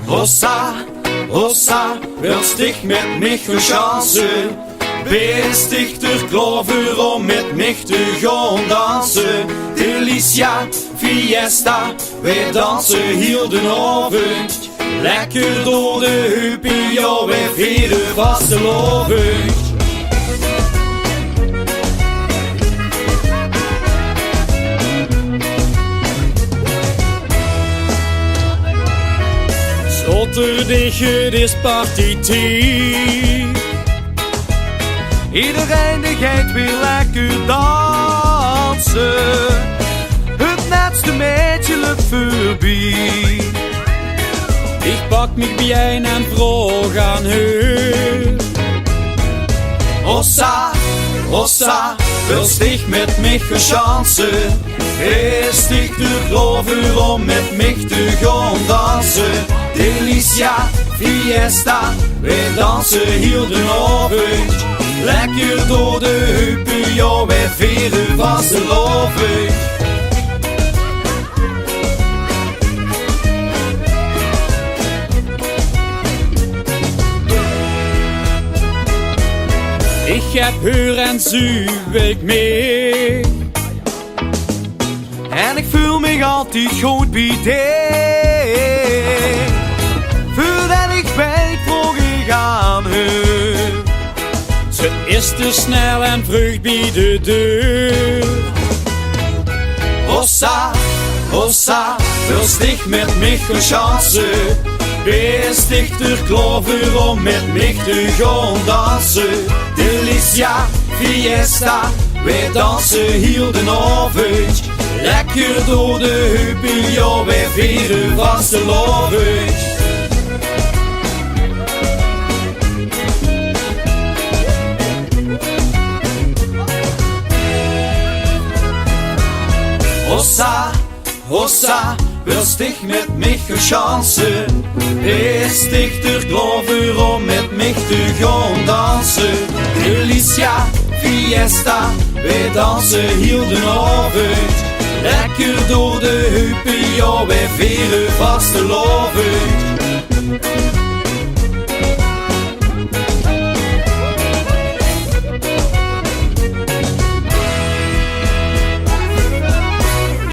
Hossa, hossa, willst dich mit mich verschanzen? Bist dich durch Clover om met mich te gaan dansen? Delicia, fiesta, wij dansen heel de avond. Lekker door de heupen, ja, wij vieren vastelovend. Sloterdijk, het is partytijd. Iedereen die gaat weer lekker dansen. Het netste meisje loopt voorbij. Ik pak mich bij en vroeg aan haar. Hossa, hossa, willst dich mit mich verschanzen? Is dich de Clover om met mich te gaan dansen? Delicia, fiesta, wij dansen heel de avond. Lekker door de heupen, ja, wij vieren vastelovend. Ik heb haar en zuur ik mee. En ik voel me altijd goed bij die. Voordat ik weet, vroeg ik aan haar. Ze is te snel en vlug bij de deur. Hossa, hossa, willst dich mit mich verschanzen? Bist dich durch Clover om met mich te gaan dansen? Delicia, fiesta, wij dansen heel de avond. Lekker door de heupen, ja, wij vieren vastelovend. Hossa, hossa, willst dich mit mich verschanzen? Is dich durch Clover om met mich te gaan dansen? Delicia, fiesta, wij dansen heel de avond. Lekker door de heupen, ja, wij vieren vastelovend.